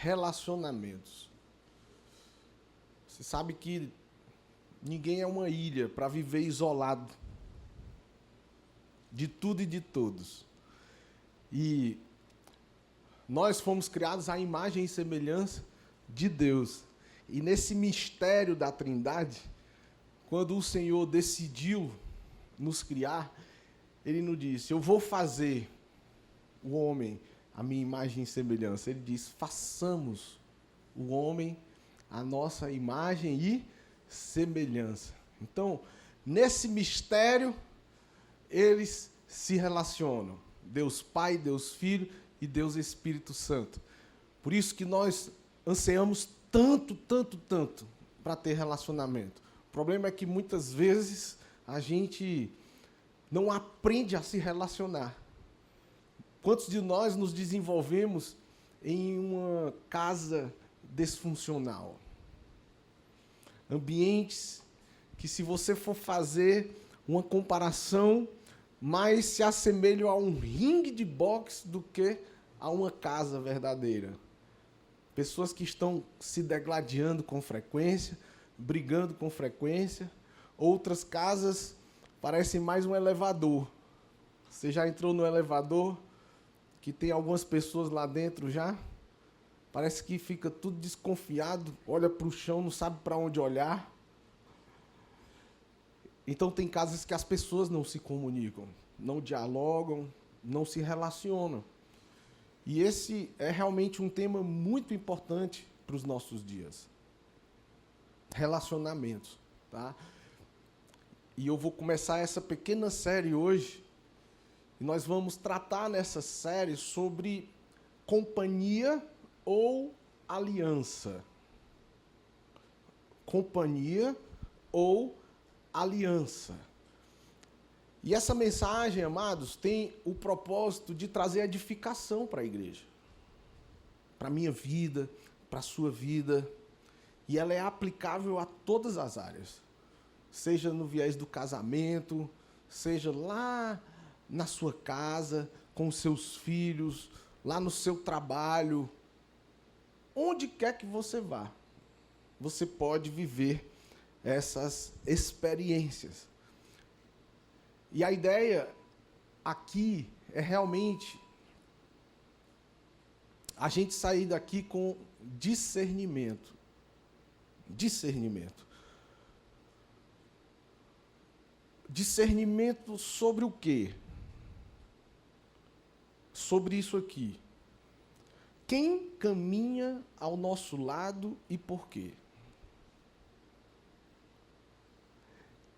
relacionamentos. Você sabe que ninguém é uma ilha para viver isolado de tudo e de todos. E nós fomos criados à imagem e semelhança de Deus. E nesse mistério da Trindade, quando o Senhor decidiu nos criar, Ele nos disse: eu vou fazer o homem à minha imagem e semelhança. Ele diz: façamos o homem à nossa imagem e semelhança. Então, nesse mistério, eles se relacionam. Deus Pai, Deus Filho e Deus Espírito Santo. Por isso que nós ansiamos tanto para ter relacionamento. O problema é que muitas vezes a gente não aprende a se relacionar. Quantos de nós nos desenvolvemos em uma casa disfuncional? Ambientes que, se você for fazer uma comparação, mais se assemelham a um ringue de boxe do que a uma casa verdadeira. Pessoas que estão se degladiando com frequência, brigando com frequência. Outras casas parecem mais um elevador. Você já entrou no elevador, que tem algumas pessoas lá dentro já? Parece que fica tudo desconfiado, olha para o chão, não sabe para onde olhar. Então tem casas que as pessoas não se comunicam, não dialogam, não se relacionam. E esse é realmente um tema muito importante para os nossos dias. Relacionamentos, tá? E eu vou começar essa pequena série hoje, e nós vamos tratar nessa série sobre companhia ou aliança. Companhia ou aliança. E essa mensagem, amados, tem o propósito de trazer edificação para a igreja, para a minha vida, para a sua vida, e ela é aplicável a todas as áreas, seja no viés do casamento, seja lá na sua casa, com os seus filhos, lá no seu trabalho, onde quer que você vá, você pode viver essas experiências. E a ideia aqui é realmente a gente sair daqui com discernimento. Discernimento. Discernimento sobre o quê? Sobre isso aqui. Quem caminha ao nosso lado e por quê?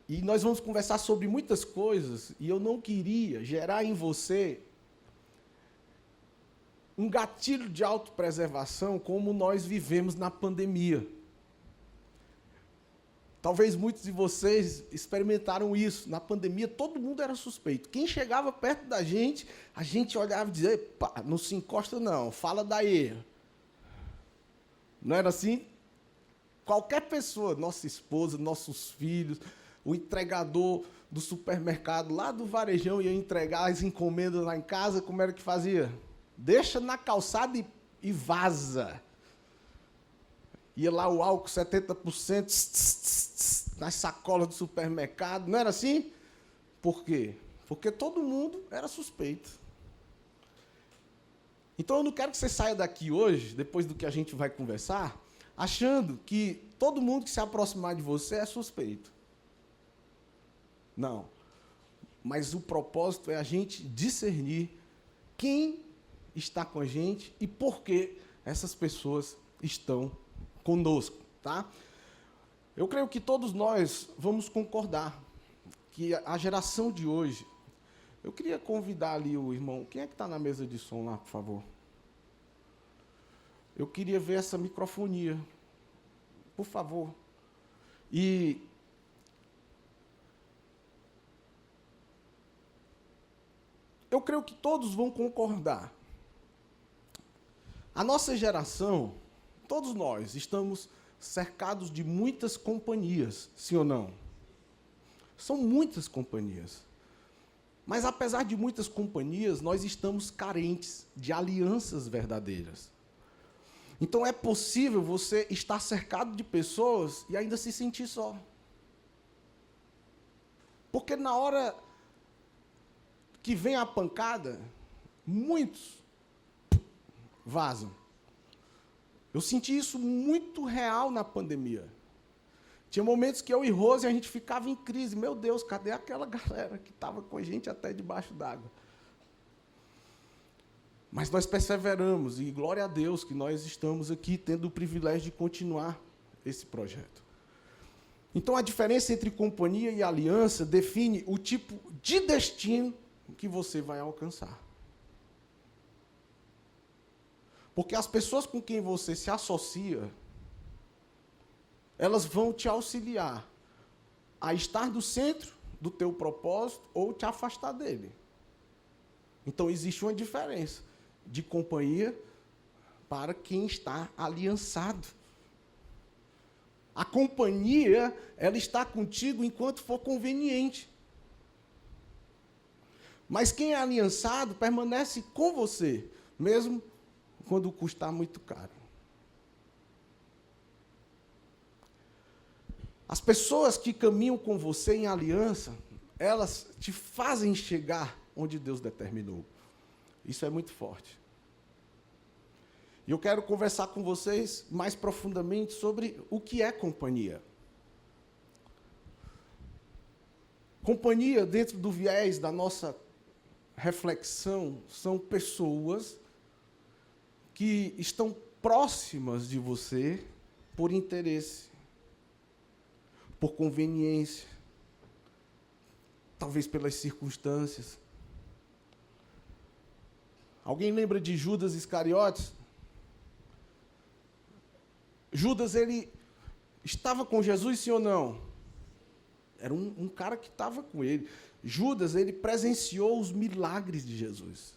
E nós vamos conversar sobre muitas coisas, e eu não queria gerar em você um gatilho de autopreservação como nós vivemos na pandemia. Talvez muitos de vocês experimentaram isso. Na pandemia, todo mundo era suspeito. Quem chegava perto da gente, a gente olhava e dizia: pá, não se encosta não, fala daí. Não era assim? Qualquer pessoa, nossa esposa, nossos filhos, o entregador do supermercado lá do varejão ia entregar as encomendas lá em casa, como era que fazia? Deixa na calçada e vaza. Ia lá o álcool 70% nas sacolas do supermercado, não era assim? Por quê? Porque todo mundo era suspeito. Então eu não quero que você saia daqui hoje, depois do que a gente vai conversar, achando que todo mundo que se aproximar de você é suspeito. Não. Mas o propósito é a gente discernir quem está com a gente e por que essas pessoas estão conosco, tá? Eu creio que todos nós vamos concordar que a geração de hoje... Eu queria convidar ali o irmão... Quem é que está na mesa de som lá, por favor? Eu queria ver essa microfonia. Por favor. E... eu creio que todos vão concordar. A nossa geração, todos nós, estamos cercados de muitas companhias, sim ou não? São muitas companhias. Mas, apesar de muitas companhias, nós estamos carentes de alianças verdadeiras. Então é possível você estar cercado de pessoas e ainda se sentir só. Porque na hora que vem a pancada, muitos vazam. Eu senti isso muito real na pandemia. Tinha momentos que eu e Rose, a gente ficava em crise. Meu Deus, cadê aquela galera que estava com a gente até debaixo d'água? Mas nós perseveramos, e glória a Deus que nós estamos aqui tendo o privilégio de continuar esse projeto. Então, a diferença entre companhia e aliança define o tipo de destino que você vai alcançar. Porque as pessoas com quem você se associa, elas vão te auxiliar a estar no centro do teu propósito ou te afastar dele. Então, existe uma diferença de companhia para quem está aliançado. A companhia, ela está contigo enquanto for conveniente. Mas quem é aliançado permanece com você, mesmo quando custar muito caro. As pessoas que caminham com você em aliança, elas te fazem chegar onde Deus determinou. Isso é muito forte. E eu quero conversar com vocês mais profundamente sobre o que é companhia. Companhia, dentro do viés da nossa reflexão, são pessoas que estão próximas de você por interesse, por conveniência, talvez pelas circunstâncias. Alguém lembra de Judas Iscariotes? Judas, ele estava com Jesus, sim ou não? Era um cara que estava com ele. Judas, ele presenciou os milagres de Jesus.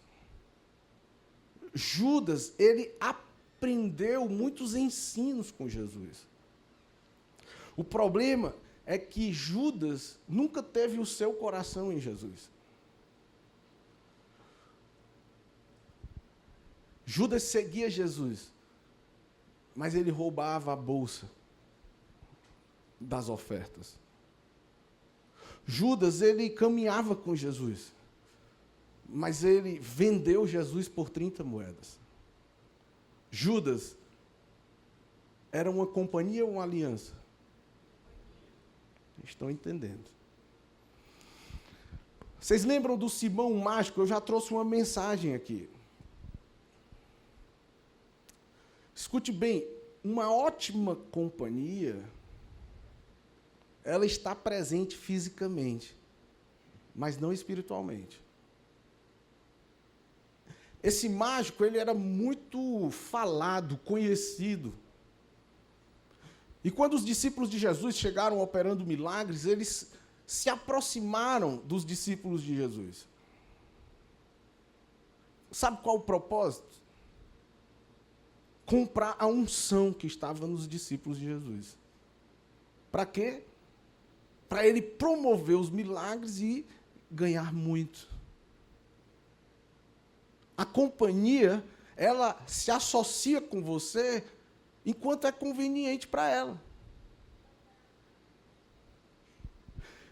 Judas, ele aprendeu muitos ensinos com Jesus. O problema é que Judas nunca teve o seu coração em Jesus. Judas seguia Jesus, mas ele roubava a bolsa das ofertas. Judas, ele caminhava com Jesus, mas ele vendeu Jesus por 30 moedas. Judas era uma companhia ou uma aliança? Estão entendendo? Vocês lembram do Simão Mágico? Eu já trouxe uma mensagem aqui. Escute bem, uma ótima companhia, ela está presente fisicamente, mas não espiritualmente. Esse mágico, ele era muito falado, conhecido. E quando os discípulos de Jesus chegaram operando milagres, eles se aproximaram dos discípulos de Jesus. Sabe qual o propósito? Comprar a unção que estava nos discípulos de Jesus. Para quê? Para ele promover os milagres e ganhar muito. A companhia, ela se associa com você enquanto é conveniente para ela.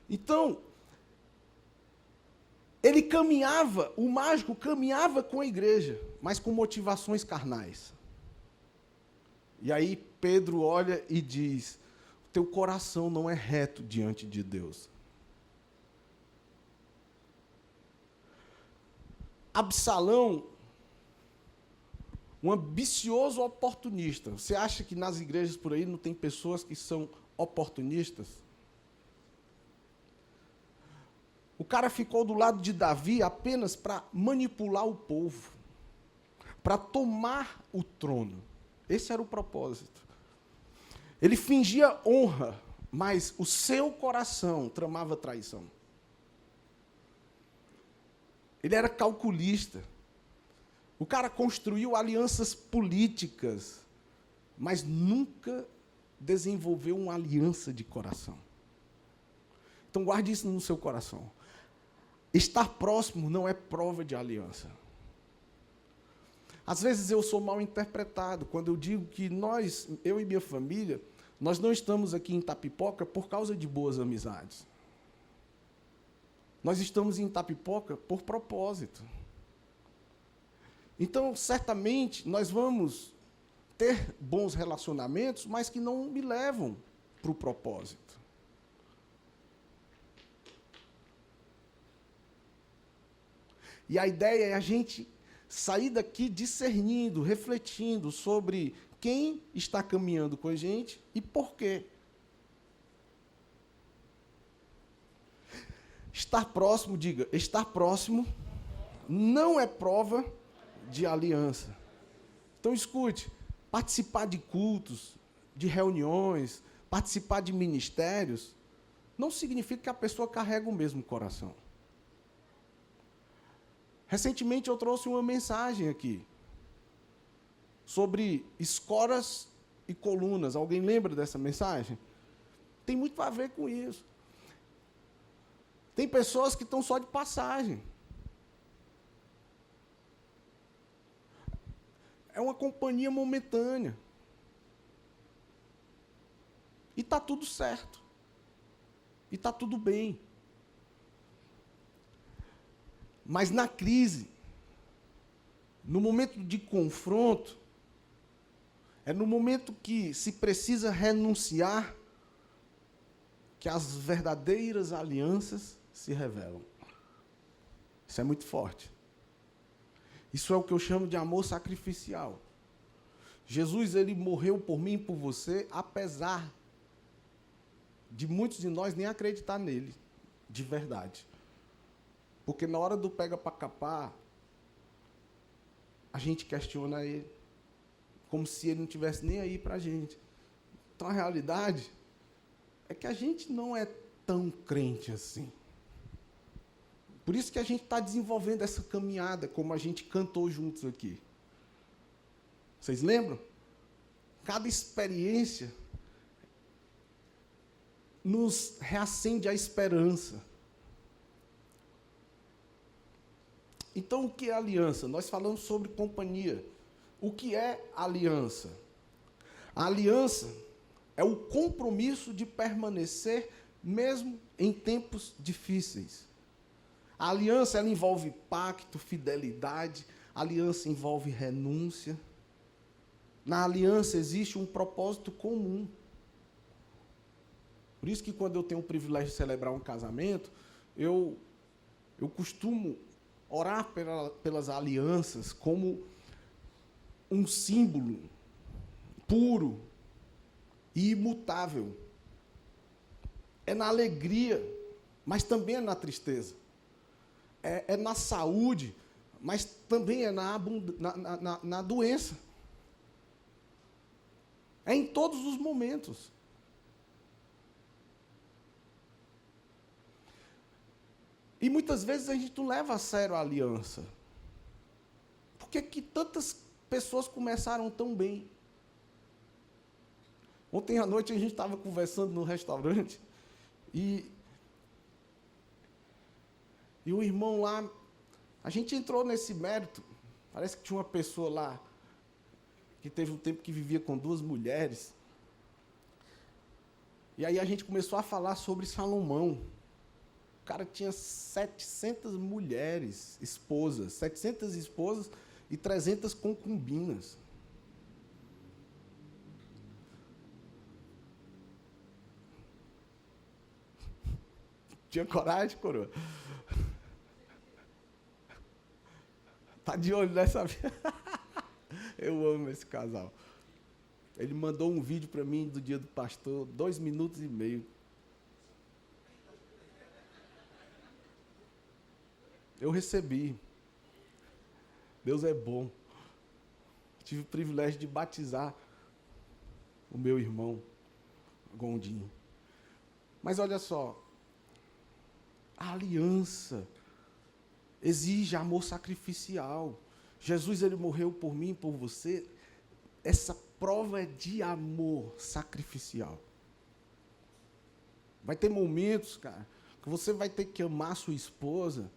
Então, ele caminhava, o mágico caminhava com a igreja, mas com motivações carnais. E aí Pedro olha e diz: teu coração não é reto diante de Deus. Absalão, um ambicioso oportunista. Você acha que nas igrejas por aí não tem pessoas que são oportunistas? O cara ficou do lado de Davi apenas para manipular o povo, para tomar o trono. Esse era o propósito. Ele fingia honra, mas o seu coração tramava traição. Ele era calculista. O cara construiu alianças políticas, mas nunca desenvolveu uma aliança de coração. Então guarde isso no seu coração. Estar próximo não é prova de aliança. Às vezes eu sou mal interpretado quando eu digo que eu e minha família, nós não estamos aqui em Itapipoca por causa de boas amizades. Nós estamos em Itapipoca por propósito. Então, certamente, nós vamos ter bons relacionamentos, mas que não me levam para o propósito. E a ideia é a gente sair daqui discernindo, refletindo sobre quem está caminhando com a gente e por quê. Estar próximo, diga, estar próximo não é prova de aliança. Então, escute, participar de cultos, de reuniões, participar de ministérios, não significa que a pessoa carrega o mesmo coração. Recentemente eu trouxe uma mensagem aqui sobre escoras e colunas. Alguém lembra dessa mensagem? Tem muito a ver com isso. Tem pessoas que estão só de passagem. É uma companhia momentânea. E está tudo certo. E está tudo bem. Mas na crise, no momento de confronto, é no momento que se precisa renunciar que as verdadeiras alianças se revelam. Isso é muito forte. Isso é o que eu chamo de amor sacrificial. Jesus, ele morreu por mim e por você, apesar de muitos de nós nem acreditar nele, de verdade. Porque na hora do pega para capar, a gente questiona ele, como se ele não tivesse nem aí para a gente. Então, a realidade é que a gente não é tão crente assim. Por isso que a gente está desenvolvendo essa caminhada, como a gente cantou juntos aqui. Vocês lembram? Cada experiência nos reacende a esperança. Então, o que é aliança? Nós falamos sobre companhia. O que é aliança? A aliança é o compromisso de permanecer mesmo em tempos difíceis. A aliança, ela envolve pacto, fidelidade. A aliança envolve renúncia. Na aliança existe um propósito comum. Por isso que quando eu tenho o privilégio de celebrar um casamento, eu costumo orar pelas alianças como um símbolo puro e imutável. É na alegria, mas também é na tristeza. É na saúde, mas também é na doença. É em todos os momentos. E muitas vezes a gente não leva a sério a aliança. Por que que tantas pessoas começaram tão bem? Ontem à noite a gente estava conversando no restaurante e o irmão lá, a gente entrou nesse mérito. Parece que tinha uma pessoa lá que teve um tempo que vivia com 2 mulheres. E aí a gente começou a falar sobre Salomão. O cara tinha 700 mulheres, esposas, 700 esposas e 300 concubinas. Tinha coragem, coroa? Tá de olho nessa vida? Eu amo esse casal. Ele mandou um vídeo para mim do dia do pastor, 2 minutos e meio. Eu recebi. Deus é bom. Tive o privilégio de batizar o meu irmão, Gondinho. Mas olha só, a aliança exige amor sacrificial. Jesus, ele morreu por mim e por você. Essa prova é de amor sacrificial. Vai ter momentos, cara, que você vai ter que amar sua esposa,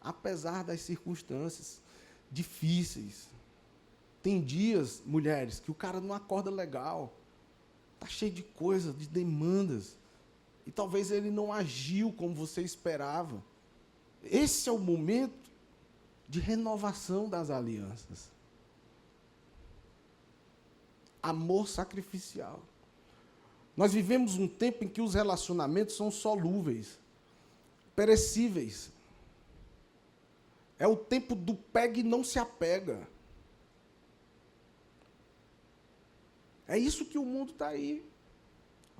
apesar das circunstâncias difíceis. Tem dias, mulheres, que o cara não acorda legal. Está cheio de coisas, de demandas. E talvez ele não agiu como você esperava. Esse é o momento de renovação das alianças. Amor sacrificial. Nós vivemos um tempo em que os relacionamentos são solúveis, perecíveis. É o tempo do pega e não se apega. É isso que o mundo está aí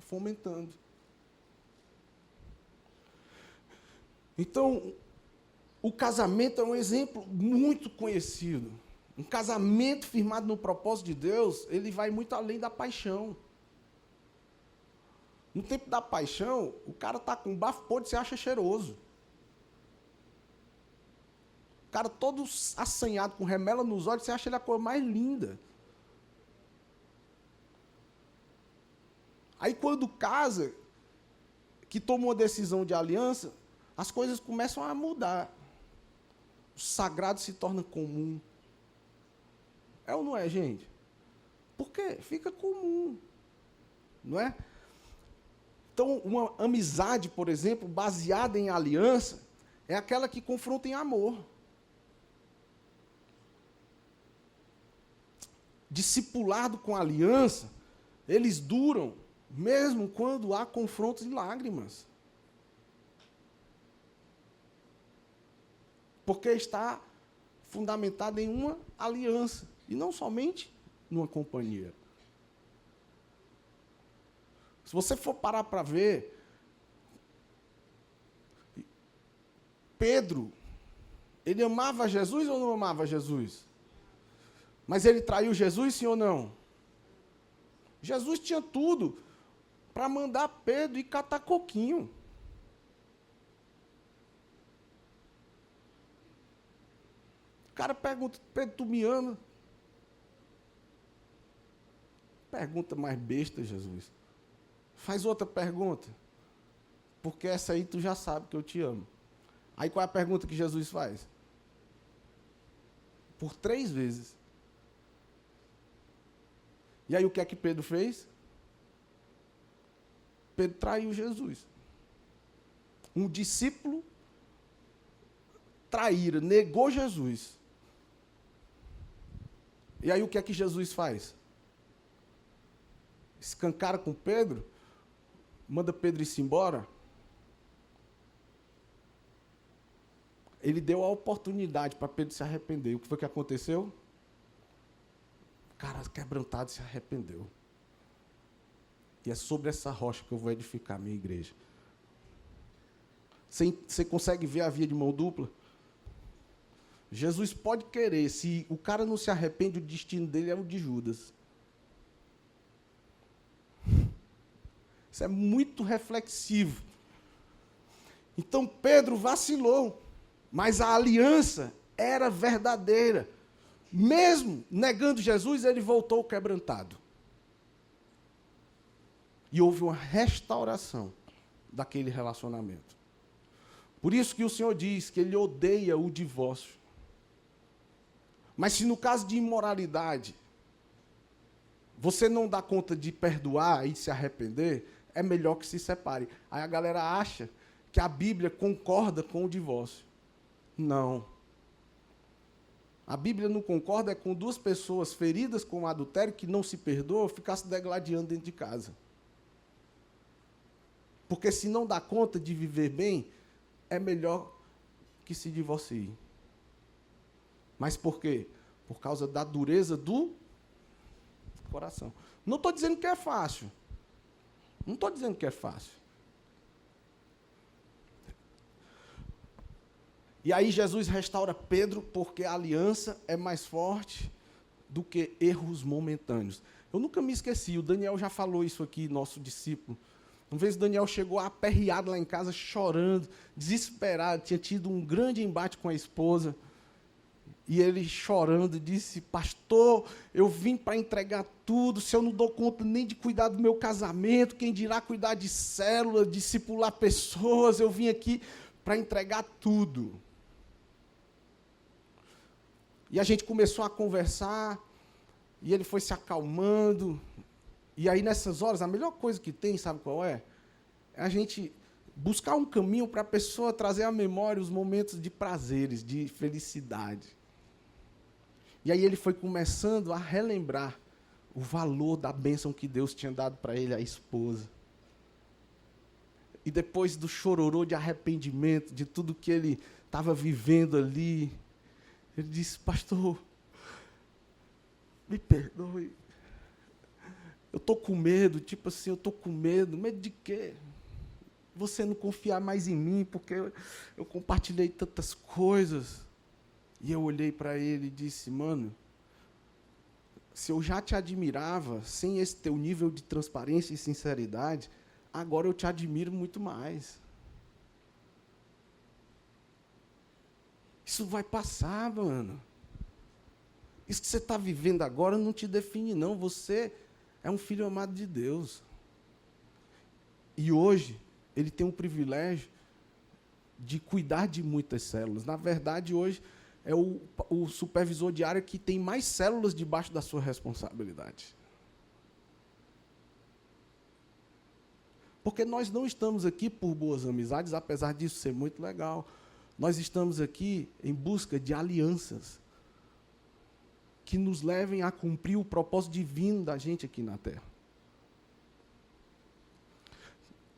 fomentando. Então, o casamento é um exemplo muito conhecido. Um casamento firmado no propósito de Deus, ele vai muito além da paixão. No tempo da paixão, o cara está com bafo podre e se acha cheiroso. O cara todo assanhado, com remela nos olhos, você acha ele a cor mais linda. Aí quando casa, que toma uma decisão de aliança, as coisas começam a mudar. O sagrado se torna comum. É ou não é, gente? Por quê? Fica comum. Não é? Então, uma amizade, por exemplo, baseada em aliança, é aquela que confronta em amor. Discipulado com aliança, eles duram, mesmo quando há confrontos e lágrimas. Porque está fundamentado em uma aliança, e não somente numa companhia. Se você for parar para ver, Pedro, ele amava Jesus ou não amava Jesus? Mas ele traiu Jesus, sim ou não? Jesus tinha tudo para mandar Pedro ir catar coquinho. O cara pergunta, Pedro, tu me ama? Pergunta mais besta, Jesus. Faz outra pergunta. Porque essa aí tu já sabe que eu te amo. Aí qual é a pergunta que Jesus faz? Por 3 vezes. E aí o que é que Pedro fez? Pedro traiu Jesus. Um discípulo traíra, negou Jesus. E aí o que é que Jesus faz? Escancara com Pedro, manda Pedro ir-se embora. Ele deu a oportunidade para Pedro se arrepender. O que foi que aconteceu? O cara quebrantado se arrependeu. E é sobre essa rocha que eu vou edificar a minha igreja. Você consegue ver a via de mão dupla? Jesus pode querer, se o cara não se arrepende, o destino dele é o de Judas. Isso é muito reflexivo. Então Pedro vacilou, mas a aliança era verdadeira. Mesmo negando Jesus, ele voltou quebrantado. E houve uma restauração daquele relacionamento. Por isso que o Senhor diz que Ele odeia o divórcio. Mas se no caso de imoralidade, você não dá conta de perdoar e se arrepender, é melhor que se separe. Aí a galera acha que a Bíblia concorda com o divórcio. Não. A Bíblia não concorda com 2 pessoas feridas com adultério que não se perdoam ficar se degladiando dentro de casa. Porque se não dá conta de viver bem, é melhor que se divorcie. Mas por quê? Por causa da dureza do coração. Não estou dizendo que é fácil. Não estou dizendo que é fácil. E aí Jesus restaura Pedro porque a aliança é mais forte do que erros momentâneos. Eu nunca me esqueci, o Daniel já falou isso aqui, nosso discípulo. Uma vez o Daniel chegou aperreado lá em casa, chorando, desesperado, tinha tido um grande embate com a esposa. E ele chorando disse, pastor, eu vim para entregar tudo, se eu não dou conta nem de cuidar do meu casamento, quem dirá cuidar de célula, discipular pessoas, eu vim aqui para entregar tudo. E a gente começou a conversar, E ele foi se acalmando. E aí, nessas horas, a melhor coisa que tem, sabe qual é? É a gente buscar um caminho para a pessoa trazer à memória os momentos de prazeres, de felicidade. E aí ele foi começando a relembrar o valor da bênção que Deus tinha dado para ele, a esposa. E depois do chororô de arrependimento, de tudo que ele estava vivendo ali, ele disse: pastor, me perdoe. Eu estou com medo, tipo assim, eu estou com medo. Medo de quê? Você não confiar mais em mim, porque eu compartilhei tantas coisas. E eu olhei para ele e disse: mano, se eu já te admirava sem esse teu nível de transparência e sinceridade, agora eu te admiro muito mais. Isso vai passar, mano. Isso que você está vivendo agora não te define, não. Você é um filho amado de Deus. E hoje, ele tem um privilégio de cuidar de muitas células. Na verdade, hoje, é o supervisor de área que tem mais células debaixo da sua responsabilidade. Porque nós não estamos aqui por boas amizades, apesar disso ser muito legal. Nós estamos aqui em busca de alianças que nos levem a cumprir o propósito divino da gente aqui na Terra.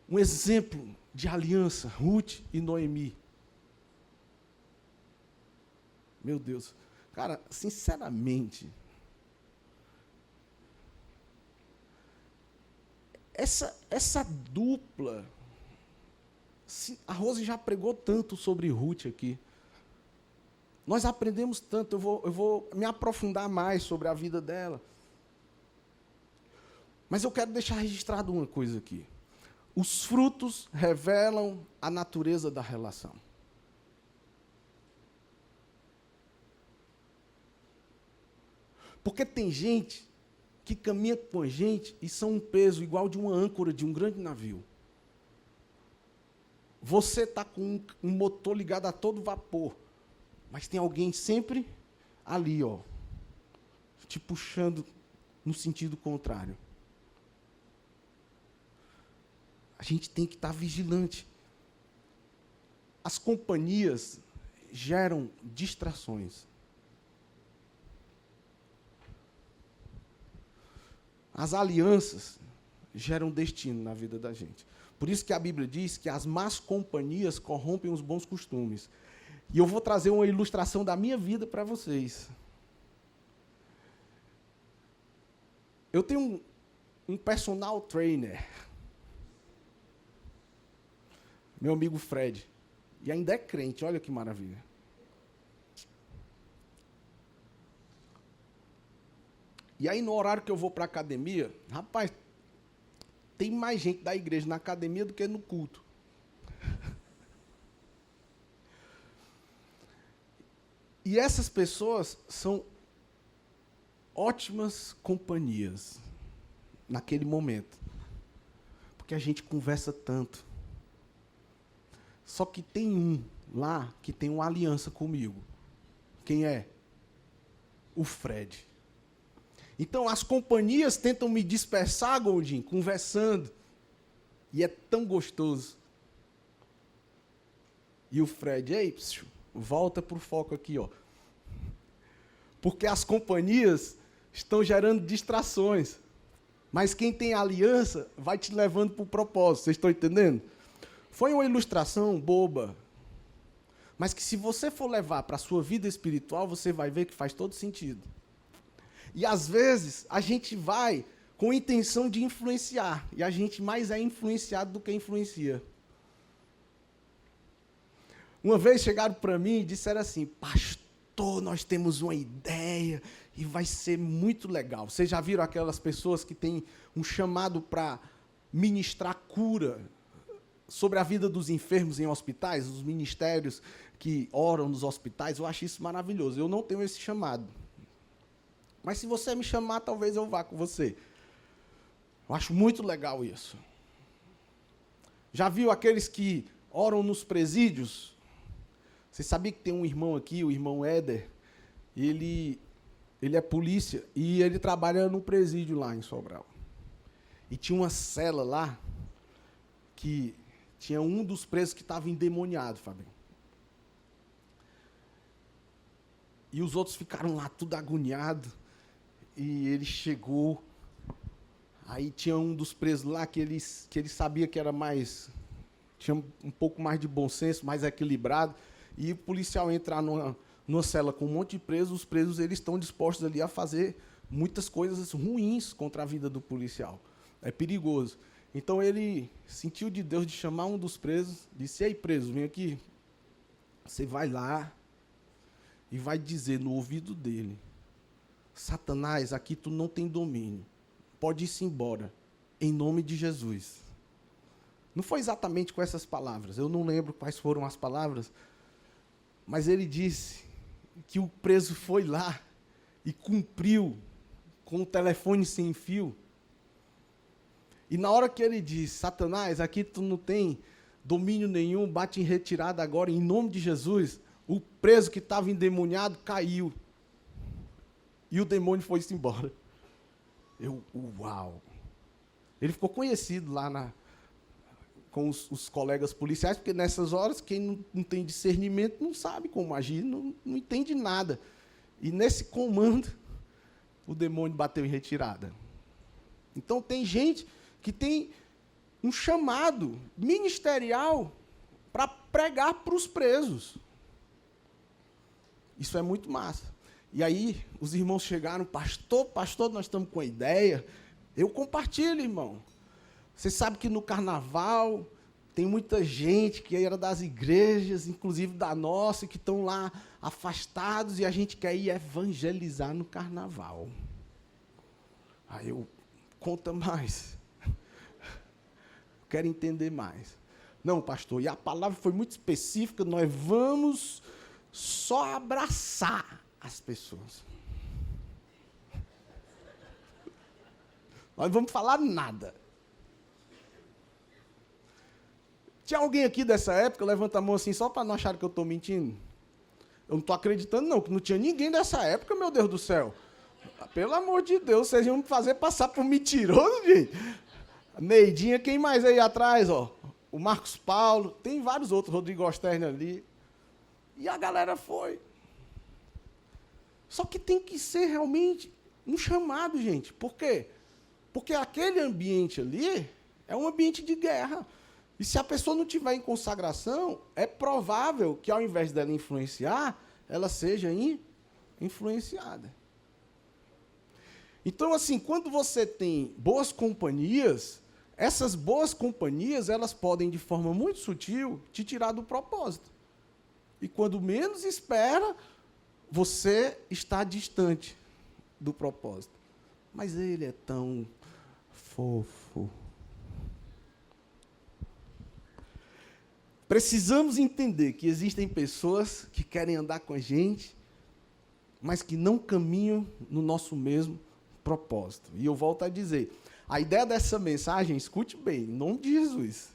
Um exemplo de aliança, Ruth e Noemi. Meu Deus. Cara, sinceramente, essa dupla, a Rose já pregou tanto sobre Ruth aqui. Nós aprendemos tanto, eu vou me aprofundar mais sobre a vida dela. Mas eu quero deixar registrado uma coisa aqui. Os frutos revelam a natureza da relação. Porque tem gente que caminha com a gente e são um peso igual de uma âncora de um grande navio. Você está com um motor ligado a todo vapor, mas tem alguém sempre ali, ó, te puxando no sentido contrário. A gente tem que estar vigilante. As companhias geram distrações. As alianças geram destino na vida da gente. Por isso que a Bíblia diz que as más companhias corrompem os bons costumes. E eu vou trazer uma ilustração da minha vida para vocês. Eu tenho um personal trainer, meu amigo Fred, e ainda é crente, olha que maravilha. E aí, no horário que eu vou para a academia, rapaz, tem mais gente da igreja na academia do que no culto. E essas pessoas são ótimas companhias naquele momento. Porque a gente conversa tanto. Só que tem um lá que tem uma aliança comigo. Quem é? O Fred. Então, as companhias tentam me dispersar, Gondim, conversando. E é tão gostoso. E o Fred, ei, volta para o foco aqui, ó. Porque as companhias estão gerando distrações. Mas quem tem aliança vai te levando para o propósito. Vocês estão entendendo? Foi uma ilustração boba. Mas que se você for levar para a sua vida espiritual, você vai ver que faz todo sentido. E às vezes a gente vai com a intenção de influenciar. E a gente mais é influenciado do que influencia. Uma vez chegaram para mim e disseram assim: pastor, nós temos uma ideia e vai ser muito legal. Vocês já viram aquelas pessoas que têm um chamado para ministrar cura sobre a vida dos enfermos em hospitais, os ministérios que oram nos hospitais? Eu acho isso maravilhoso. Eu não tenho esse chamado. Mas se você me chamar, talvez eu vá com você. Eu acho muito legal isso. Já viu aqueles que oram nos presídios? Você sabia que tem um irmão aqui, o irmão Éder? Ele Ele é polícia e ele trabalha no presídio lá em Sobral. E tinha uma cela lá que tinha um dos presos que estava endemoniado, Fabinho. E os outros ficaram lá tudo agoniados. E ele chegou. Aí tinha um dos presos lá que ele sabia que era mais... Tinha um pouco mais de bom senso, mais equilibrado. E o policial entrar numa cela com um monte de presos, os presos eles estão dispostos ali a fazer muitas coisas ruins contra a vida do policial. É perigoso. Então ele sentiu de Deus de chamar um dos presos, disse: "Ei, preso, vem aqui. Você vai lá e vai dizer no ouvido dele: Satanás, aqui tu não tem domínio. Pode ir-se embora, em nome de Jesus." Não foi exatamente com essas palavras, eu não lembro quais foram as palavras, mas ele disse que o preso foi lá e cumpriu com o telefone sem fio. E na hora que ele disse: "Satanás, aqui tu não tem domínio nenhum, bate em retirada agora, em nome de Jesus", o preso que estava endemoniado caiu. E o demônio foi-se embora. Uau! Ele ficou conhecido lá com os colegas policiais, porque nessas horas, quem não tem discernimento não sabe como agir, não entende nada. E nesse comando, o demônio bateu em retirada. Então, tem gente que tem um chamado ministerial para pregar para os presos. Isso é muito massa. E aí, os irmãos chegaram: pastor, nós estamos com a ideia. Eu compartilho, irmão. Você sabe que no carnaval tem muita gente que era das igrejas, inclusive da nossa, que estão lá afastados, e a gente quer ir evangelizar no carnaval. Aí conta mais. Quero entender mais. Não, pastor, e a palavra foi muito específica, nós vamos só abraçar as pessoas. Nós vamos falar nada. Tinha alguém aqui dessa época? Levanta a mão assim, só para não achar que eu estou mentindo. Eu não estou acreditando, não, que não tinha ninguém dessa época, meu Deus do céu. Pelo amor de Deus, vocês iam me fazer passar por mentiroso, gente. A Neidinha, quem mais aí atrás? Ó? O Marcos Paulo, tem vários outros, Rodrigo Osterni ali. E a galera foi. Só que tem que ser realmente um chamado, gente. Por quê? Porque aquele ambiente ali é um ambiente de guerra. E se a pessoa não tiver em consagração, é provável que, ao invés dela influenciar, ela seja influenciada. Então, assim, quando você tem boas companhias, essas boas companhias, elas podem, de forma muito sutil, te tirar do propósito. E quando menos espera, você está distante do propósito. Mas ele é tão fofo. Precisamos entender que existem pessoas que querem andar com a gente, mas que não caminham no nosso mesmo propósito. E eu volto a dizer, a ideia dessa mensagem, escute bem, em nome de Jesus,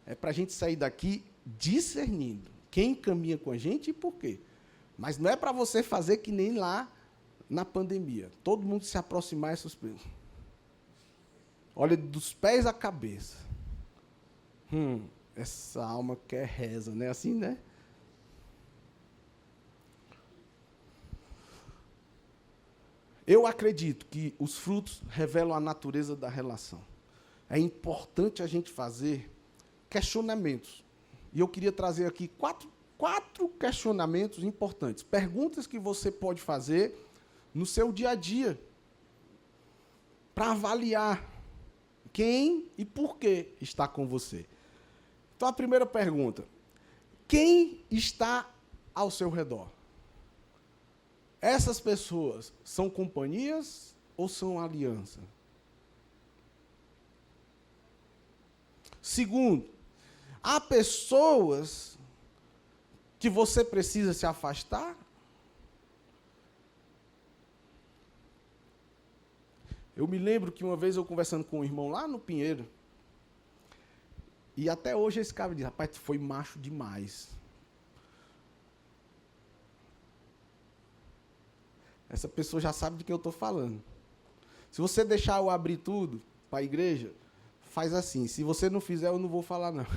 é para a gente sair daqui discernindo quem caminha com a gente e por quê. Mas não é para você fazer que nem lá na pandemia. Todo mundo se aproximar e suspender. Olha, dos pés à cabeça. Essa alma quer reza, não é assim, né? Eu acredito que os frutos revelam a natureza da relação. É importante a gente fazer questionamentos. E eu queria trazer aqui quatro questionamentos importantes. Perguntas que você pode fazer no seu dia a dia para avaliar quem e por que está com você. Então, a primeira pergunta: quem está ao seu redor? Essas pessoas são companhias ou são aliança? Segundo, há pessoas que você precisa se afastar? Eu me lembro que uma vez eu conversando com um irmão lá no Pinheiro, e até hoje esse cara diz: rapaz, tu foi macho demais. essa pessoa já sabe de quem eu estou falando. Se você deixar eu abrir tudo para a igreja, faz assim. Se você não fizer, eu não vou falar, não.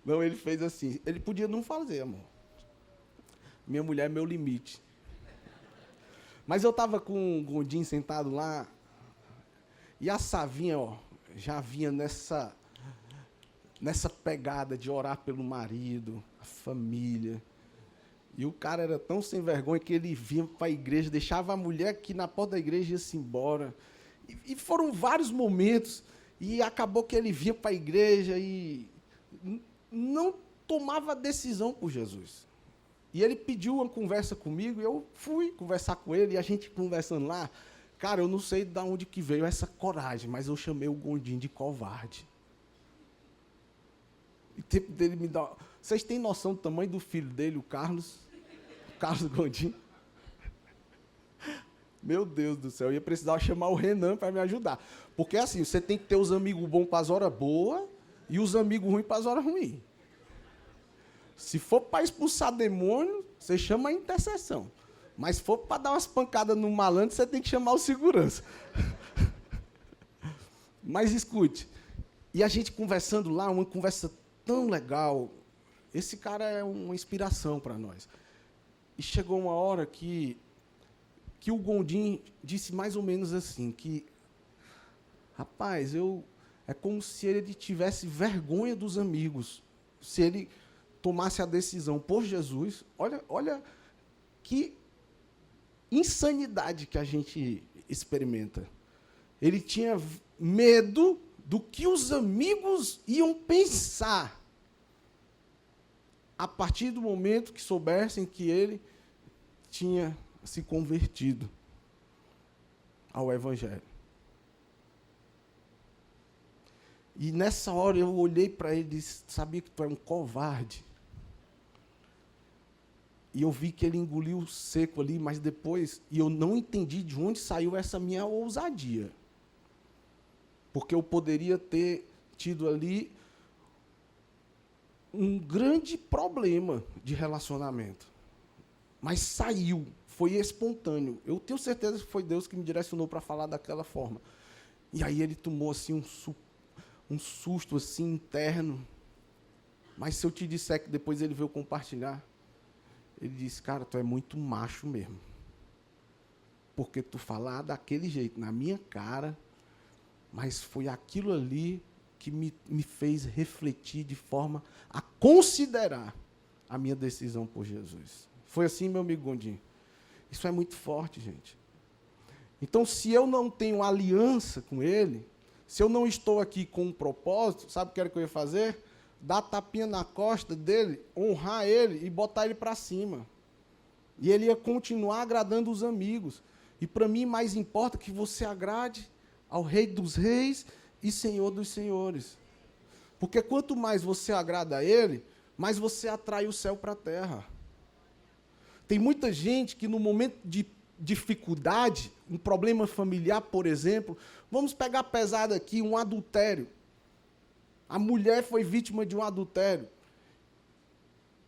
Não, ele fez assim. Ele podia não fazer, amor. Minha mulher é meu limite. Mas eu estava com o Gondim sentado lá, e a Savinha, ó, já vinha nessa pegada de orar pelo marido, a família. E o cara era tão sem vergonha que ele vinha para a igreja, deixava a mulher aqui na porta da igreja e ia-se embora. E foram vários momentos, e acabou que ele vinha para a igreja e não tomava decisão por Jesus. E ele pediu uma conversa comigo, e eu fui conversar com ele, e a gente conversando lá, cara, eu não sei de onde que veio essa coragem, mas eu chamei o Gondim de covarde. E o tempo dele me dá... Vocês têm noção do tamanho do filho dele, o Carlos Gondim? Meu Deus do céu, eu ia precisar chamar o Renan para me ajudar. Porque assim, você tem que ter os amigos bons para as horas boas e os amigos ruins para as horas ruins. Se for para expulsar demônio, você chama a intercessão. Mas se for para dar umas pancadas no malandro, você tem que chamar o segurança. Mas escute, e a gente conversando lá, uma conversa tão legal, esse cara é uma inspiração para nós. E chegou uma hora que o Gondim disse mais ou menos assim, que, rapaz, é como se ele tivesse vergonha dos amigos, se ele tomasse a decisão por Jesus. Olha que insanidade que a gente experimenta. Ele tinha medo do que os amigos iam pensar a partir do momento que soubessem que ele tinha se convertido ao Evangelho. E nessa hora eu olhei para ele e disse, sabia que tu é um covarde? E eu vi que ele engoliu seco ali, mas depois, e eu não entendi de onde saiu essa minha ousadia. Porque eu poderia ter tido ali um grande problema de relacionamento. Mas saiu, foi espontâneo. Eu tenho certeza que foi Deus que me direcionou para falar daquela forma. E aí ele tomou assim um susto assim interno. Mas se eu te disser que depois ele veio compartilhar, ele disse, cara, tu é muito macho mesmo. Porque tu falar daquele jeito, na minha cara, mas foi aquilo ali que me fez refletir de forma a considerar a minha decisão por Jesus. Foi assim, meu amigo Gondim. Isso é muito forte, gente. Então, se eu não tenho aliança com ele, se eu não estou aqui com um propósito, sabe o que era que eu ia fazer? Dar tapinha na costa dele, honrar ele e botar ele para cima. E ele ia continuar agradando os amigos. E para mim, mais importa que você agrade ao Rei dos Reis e Senhor dos Senhores. Porque quanto mais você agrada a ele, mais você atrai o céu para a terra. Tem muita gente que no momento de dificuldade, um problema familiar, por exemplo, vamos pegar pesado aqui, um adultério. A mulher foi vítima de um adultério.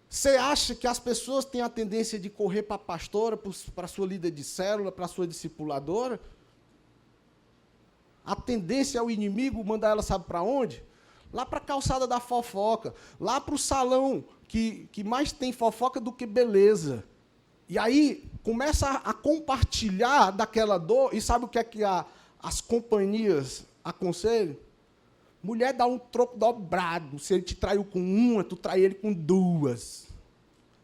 Você acha que as pessoas têm a tendência de correr para a pastora, para a sua líder de célula, para a sua discipuladora? A tendência é o inimigo mandar ela, sabe para onde? Lá para a calçada da fofoca, lá para o salão que mais tem fofoca do que beleza. E aí começa a compartilhar daquela dor, e sabe o que é que as companhias aconselham? Mulher dá um troco dobrado. Se ele te traiu com uma, tu trai ele com duas.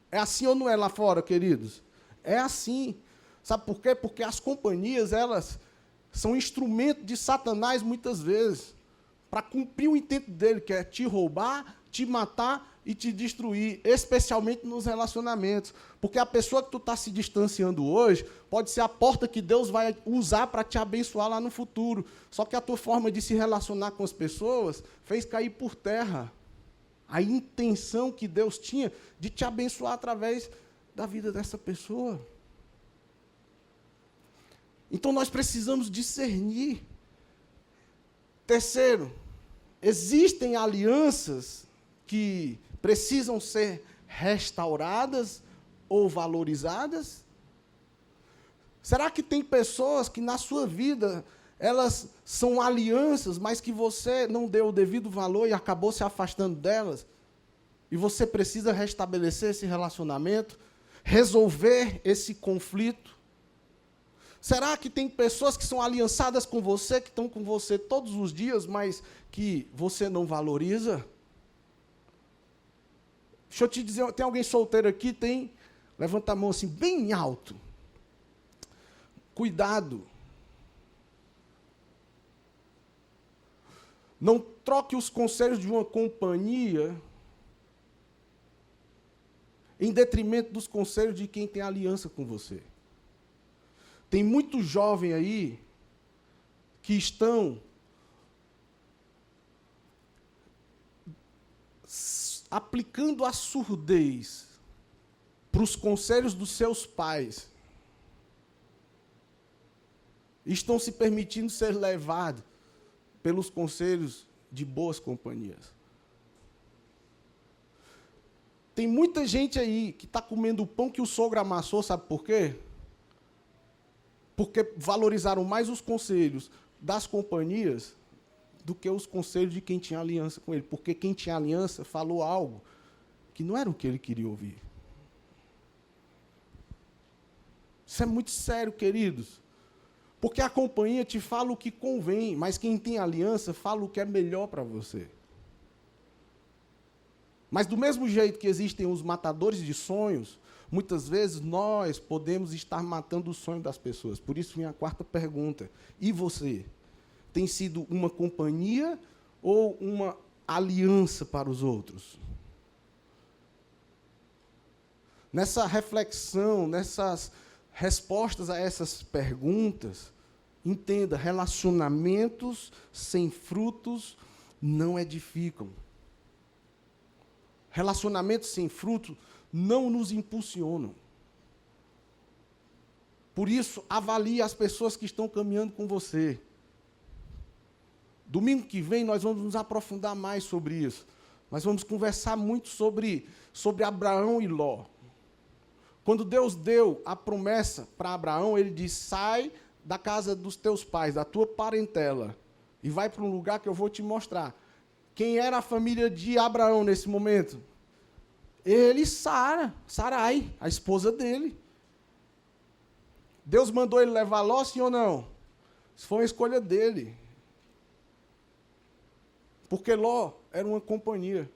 É assim ou não é lá fora, queridos? É assim. Sabe por quê? Porque as companhias, elas são instrumento de Satanás muitas vezes, para cumprir o intento dele, que é te roubar, te matar e te destruir, especialmente nos relacionamentos. Porque a pessoa que tu está se distanciando hoje pode ser a porta que Deus vai usar para te abençoar lá no futuro. Só que a tua forma de se relacionar com as pessoas fez cair por terra a intenção que Deus tinha de te abençoar através da vida dessa pessoa. Então nós precisamos discernir. Terceiro, existem alianças que precisam ser restauradas ou valorizadas? Será que tem pessoas que na sua vida elas são alianças, mas que você não deu o devido valor e acabou se afastando delas? E você precisa restabelecer esse relacionamento, resolver esse conflito? Será que tem pessoas que são aliançadas com você, que estão com você todos os dias, mas que você não valoriza? Deixa eu te dizer, tem alguém solteiro aqui? Tem? Levanta a mão assim, bem alto. Cuidado. Não troque os conselhos de uma companhia em detrimento dos conselhos de quem tem aliança com você. Tem muito jovem aí que estão aplicando a surdez para os conselhos dos seus pais. Estão se permitindo ser levados pelos conselhos de boas companhias. Tem muita gente aí que está comendo o pão que o sogro amassou, sabe por quê? Porque valorizaram mais os conselhos das companhias do que os conselhos de quem tinha aliança com ele. Porque quem tinha aliança falou algo que não era o que ele queria ouvir. Isso é muito sério, queridos. Porque a companhia te fala o que convém, mas quem tem aliança fala o que é melhor para você. Mas do mesmo jeito que existem os matadores de sonhos, muitas vezes nós podemos estar matando o sonho das pessoas. Por isso vem a quarta pergunta. E você? Tem sido uma companhia ou uma aliança para os outros? Nessa reflexão, nessas respostas a essas perguntas, entenda, relacionamentos sem frutos não edificam. Relacionamentos sem fruto não nos impulsionam. Por isso, avalie as pessoas que estão caminhando com você. Domingo que vem, nós vamos nos aprofundar mais sobre isso. Nós vamos conversar muito sobre Abraão e Ló. Quando Deus deu a promessa para Abraão, ele disse, sai da casa dos teus pais, da tua parentela, e vai para um lugar que eu vou te mostrar. Quem era a família de Abraão nesse momento? Ele e Sarai, a esposa dele. Deus mandou ele levar Ló, sim ou não? Isso foi uma escolha dele. Porque Ló era uma companhia.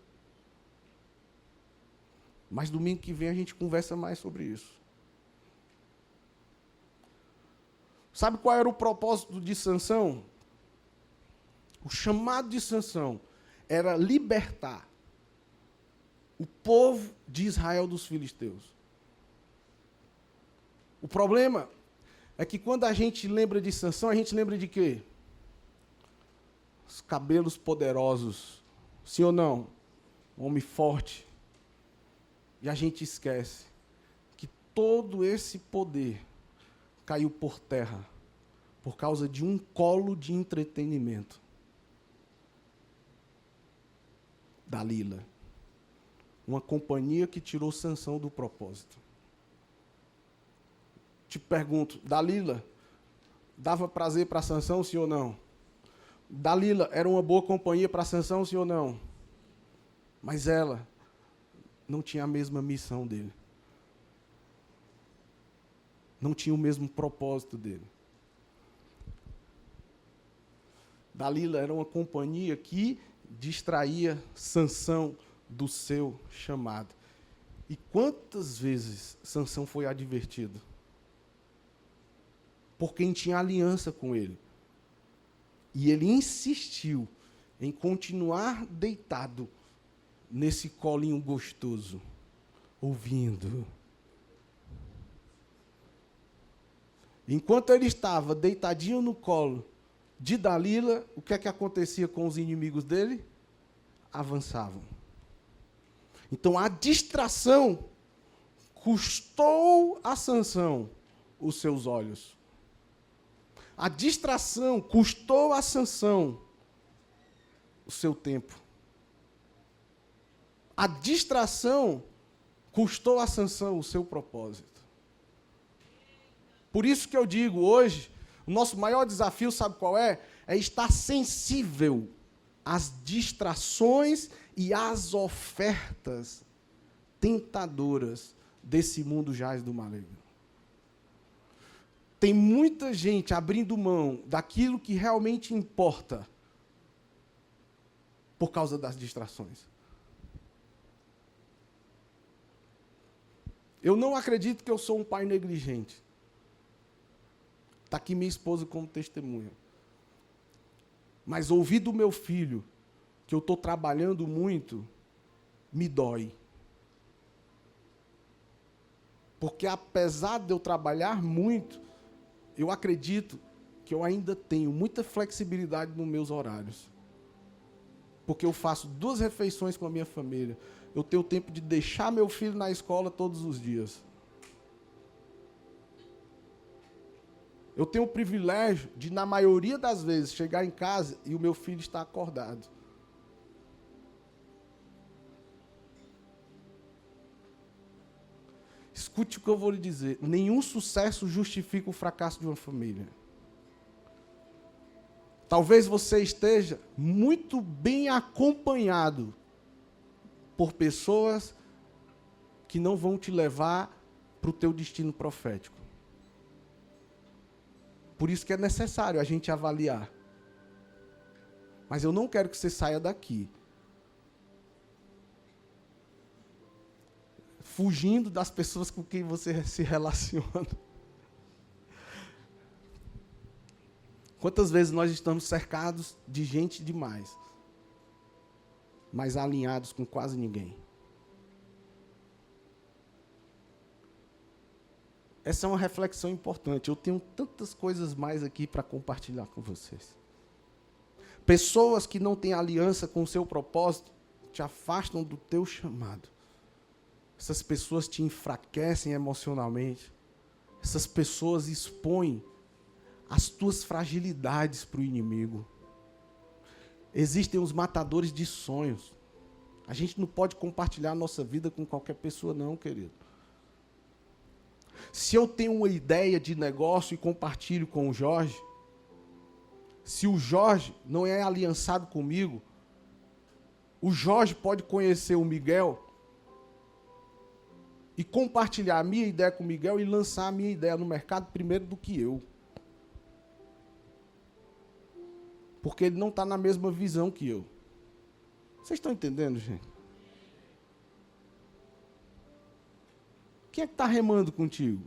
Mas domingo que vem a gente conversa mais sobre isso. Sabe qual era o propósito de Sansão? O chamado de Sansão era libertar o povo de Israel dos filisteus. O problema é que quando a gente lembra de Sansão, a gente lembra de quê? Os cabelos poderosos. Sim ou não? Um homem forte. E a gente esquece que todo esse poder caiu por terra por causa de um colo de entretenimento. Dalila. Uma companhia que tirou Sansão do propósito. Te pergunto, Dalila dava prazer para Sansão, sim ou não? Dalila era uma boa companhia para Sansão, sim ou não? Mas ela não tinha a mesma missão dele. Não tinha o mesmo propósito dele. Dalila era uma companhia que distraía Sansão do seu chamado. E quantas vezes Sansão foi advertido? Por quem tinha aliança com ele. E ele insistiu em continuar deitado nesse colinho gostoso, ouvindo. Enquanto ele estava deitadinho no colo de Dalila, o que é que acontecia com os inimigos dele? Avançavam. Então a distração custou a Sansão os seus olhos. A distração custou a Sansão o seu tempo. A distração custou a Sansão o seu propósito. Por isso que eu digo hoje, o nosso maior desafio, sabe qual é? É estar sensível às distrações e às ofertas tentadoras desse mundo jaz do maligno. Tem muita gente abrindo mão daquilo que realmente importa por causa das distrações. Eu não acredito que eu sou um pai negligente. Está aqui minha esposa como testemunha. Mas ouvir do meu filho que eu estou trabalhando muito, me dói. Porque apesar de eu trabalhar muito, eu acredito que eu ainda tenho muita flexibilidade nos meus horários. Porque eu faço 2 refeições com a minha família. Eu tenho tempo de deixar meu filho na escola todos os dias. Eu tenho o privilégio de, na maioria das vezes, chegar em casa e o meu filho está acordado. Escute o que eu vou lhe dizer. Nenhum sucesso justifica o fracasso de uma família. Talvez você esteja muito bem acompanhado por pessoas que não vão te levar para o teu destino profético. Por isso que é necessário a gente avaliar. Mas eu não quero que você saia daqui fugindo das pessoas com quem você se relaciona. Quantas vezes nós estamos cercados de gente demais, mas alinhados com quase ninguém? Essa é uma reflexão importante. Eu tenho tantas coisas mais aqui para compartilhar com vocês. Pessoas que não têm aliança com o seu propósito te afastam do teu chamado. Essas pessoas te enfraquecem emocionalmente. Essas pessoas expõem as tuas fragilidades para o inimigo. Existem os matadores de sonhos. A gente não pode compartilhar a nossa vida com qualquer pessoa, não, querido. Se eu tenho uma ideia de negócio e compartilho com o Jorge, se o Jorge não é aliançado comigo, o Jorge pode conhecer o Miguel e compartilhar a minha ideia com o Miguel e lançar a minha ideia no mercado primeiro do que eu. Porque ele não está na mesma visão que eu. Vocês estão entendendo, gente? Quem é que está remando contigo?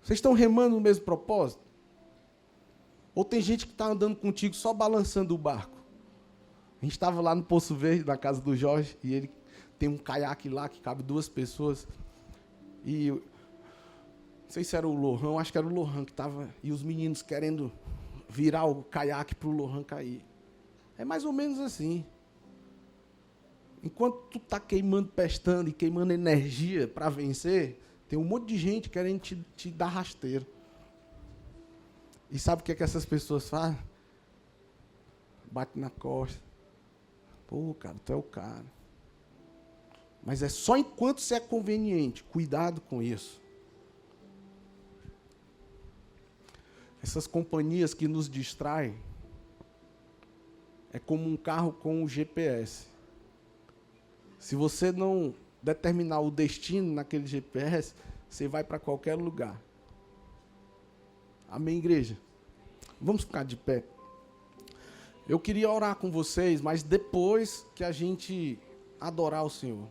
Vocês estão remando no mesmo propósito? Ou tem gente que está andando contigo só balançando o barco? A gente estava lá no Poço Verde, na casa do Jorge, e ele tem um caiaque lá que cabe 2 pessoas. E não sei se era o Lohan, acho que era o Lohan que estava, e os meninos querendo virar o caiaque para o Lohan cair. É mais ou menos assim. Enquanto tu está queimando pestana e queimando energia para vencer, tem um monte de gente querendo te dar rasteiro. E sabe o que é que essas pessoas fazem? Bate na costa. Pô, cara, tu é o cara. Mas é só enquanto isso é conveniente. Cuidado com isso. Essas companhias que nos distraem é como um carro com um GPS. Se você não determinar o destino naquele GPS, você vai para qualquer lugar. Amém, igreja? Vamos ficar de pé. Eu queria orar com vocês, mas depois que a gente adorar o Senhor.